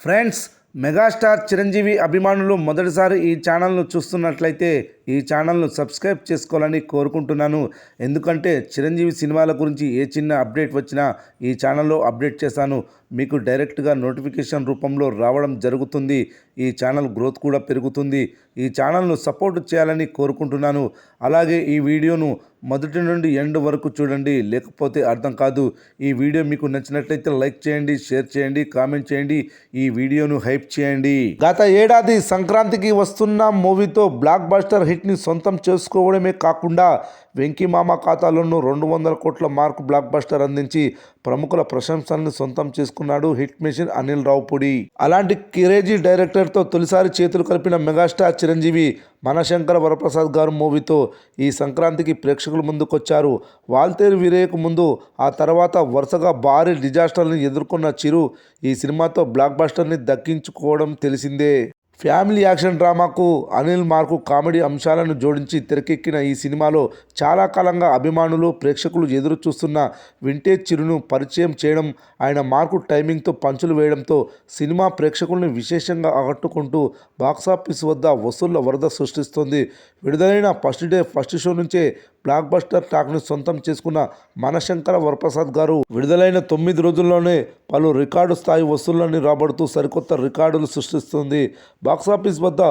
Friends, megastar Chiranjeevi అభిమానులు మొదటిసారి ఈ ఛానల్ను చూస్తున్నట్లయితే ఈ ఛానల్ను సబ్స్క్రైబ్ చేసుకోవాలని కోరుకుంటున్నాను. ఎందుకంటే చిరంజీవి సినిమాల గురించి ఏ చిన్న అప్డేట్ వచ్చినా ఈ ఛానల్లో అప్డేట్ చేశాను. మీకు డైరెక్ట్గా నోటిఫికేషన్ రూపంలో రావడం జరుగుతుంది. ఈ ఛానల్ గ్రోత్ కూడా పెరుగుతుంది. ఈ ఛానల్ను సపోర్ట్ చేయాలని కోరుకుంటున్నాను. అలాగే ఈ వీడియోను మొదటి నుండి ఎండ్ వరకు చూడండి, లేకపోతే అర్థం కాదు. ఈ వీడియో మీకు నచ్చినట్లయితే లైక్ చేయండి, షేర్ చేయండి, కామెంట్ చేయండి, ఈ వీడియోను హైప్ చేయండి. గత ఏడాది సంక్రాంతికి వస్తున్న మూవీతో బ్లాక్ బస్టర్ హిట్ని సొంతం చేసుకోవడమే కాకుండా వెంకీమామ ఖాతాలోనూ 200 కోట్ల మార్క్ బ్లాక్ బస్టర్ అందించి ప్రముఖుల ప్రశంసల్ని సొంతం చేసుకున్నాడు హిట్ మెషిన్ అనిల్ రావుపూడి. అలాంటి క్రేజీ డైరెక్టర్తో తొలిసారి చేతులు కలిపిన మెగాస్టార్ చిరంజీవి మనశంకర వరప్రసాద్ గారు మూవీతో ఈ సంక్రాంతికి ప్రేక్షకుల ముందుకొచ్చారు. వాల్తేరు వీరయ్యకు ముందు ఆ తర్వాత వరుసగా భారీ డిజాస్టర్ని ఎదుర్కొన్న చిరు ఈ సినిమాతో బ్లాక్ బస్టర్ని దక్కించుకోవడం తెలిసిందే. ఫ్యామిలీ యాక్షన్ డ్రామాకు అనిల్ మార్కు కామెడీ అంశాలను జోడించి తెరకెక్కిన ఈ సినిమాలో చాలా కాలంగా అభిమానులు ప్రేక్షకులు ఎదురు చూస్తున్న వింటేజ్ చిరును పరిచయం చేయడం, ఆయన మార్కు టైమింగ్తో పంచులు వేయడంతో సినిమా ప్రేక్షకుల్ని విశేషంగా ఆకట్టుకుంటూ బాక్సాఫీస్ వద్ద వసూళ్ల వరద సృష్టిస్తోంది. విడుదలైన ఫస్ట్ డే ఫస్ట్ షో నుంచే బ్లాక్ బస్టర్ టాక్ని సొంతం చేసుకున్న మనశంకర వరప్రసాద్ గారు విడుదలైన 9 రోజుల్లోనే పలు రికార్డు స్థాయి వసూళ్లని రాబడుతూ సరికొత్త రికార్డులు సృష్టిస్తుంది. బాక్సాఫీస్ వద్ద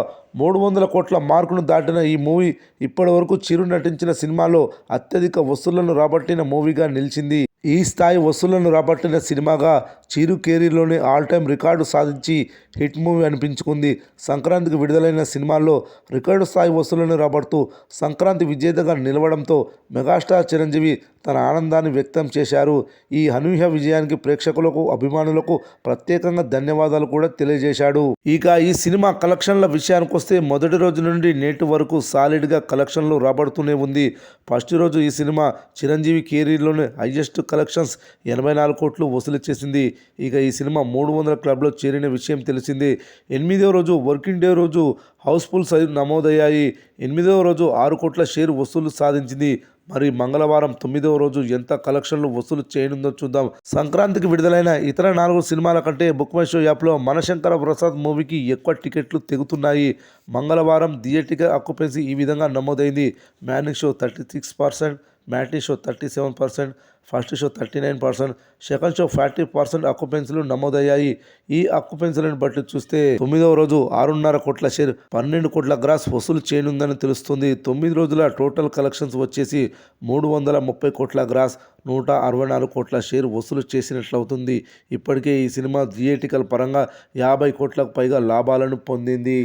300 కోట్ల మార్కును దాటిన ఈ మూవీ ఇప్పటి వరకు చిరు నటించిన సినిమాలో అత్యధిక వసూళ్లను రాబట్టిన మూవీగా నిలిచింది. ఈ స్థాయి వసూళ్లను రాబట్టిన సినిమాగా చిరు కెరీర్లోనే ఆల్ టైమ్ రికార్డు సాధించి హిట్ మూవీ అనిపించుకుంది. సంక్రాంతికి విడుదలైన సినిమాల్లో రికార్డు స్థాయి వసూళ్లను రాబడుతూ సంక్రాంతి విజేతగా నిలవడంతో మెగాస్టార్ చిరంజీవి తన ఆనందాన్ని వ్యక్తం చేశారు. ఈ అనూహ్య విజయానికి ప్రేక్షకులకు, అభిమానులకు ప్రత్యేకంగా ధన్యవాదాలు కూడా తెలియజేశాడు. ఇక ఈ సినిమా కలెక్షన్ల విషయానికి వస్తే మొదటి రోజు నుండి నేటి వరకు సాలిడ్గా కలెక్షన్లు రాబడుతూనే ఉంది. ఫస్ట్ రోజు ఈ సినిమా చిరంజీవి కెరీర్లోనే హైయెస్ట్ కలెక్షన్స్ 84 కోట్లు వసూలు చేసింది. ఇక ఈ సినిమా 300 క్లబ్లో చేరిన విషయం తెలిసిందే. 8వ రోజు వర్కింగ్ డే రోజు హౌస్ఫుల్ సైజ్ నమోదయ్యాయి. 8వ రోజు 6 కోట్ల షేర్ వసూలు సాధించింది. మరి మంగళవారం 9వ రోజు ఎంత కలెక్షన్లు వసూలు చేయనుందో చూద్దాం. సంక్రాంతికి విడుదలైన ఇతర 4 సినిమాల కంటే బుక్ మై షో యాప్లో మనశంకర ప్రసాద్ మూవీకి ఎక్కువ టికెట్లు తెగుతున్నాయి. మంగళవారం థియేటికల్ ఆక్యుపెన్సీ ఈ విధంగా నమోదైంది. Morning show 36%, matinee show 37%, first show 39%, second show 40% ఆక్యుపెన్సీలు నమోదయ్యాయి. ఈ ఆక్యుపెన్సీలను బట్టి చూస్తే 9వ రోజు 6.5 కోట్ల షేర్ 12 కోట్ల గ్రాస్ వసూలు చేయనుందని తెలుస్తుంది. 9 రోజుల టోటల్ కలెక్షన్స్ వచ్చేసి 330 కోట్ల గ్రాస్, 164 కోట్ల షేర్ వసూలు చేసినట్లవుతుంది. ఇప్పటికే ఈ సినిమా థియేటికల్ పరంగా 50 కోట్లకు పైగా లాభాలను పొందింది.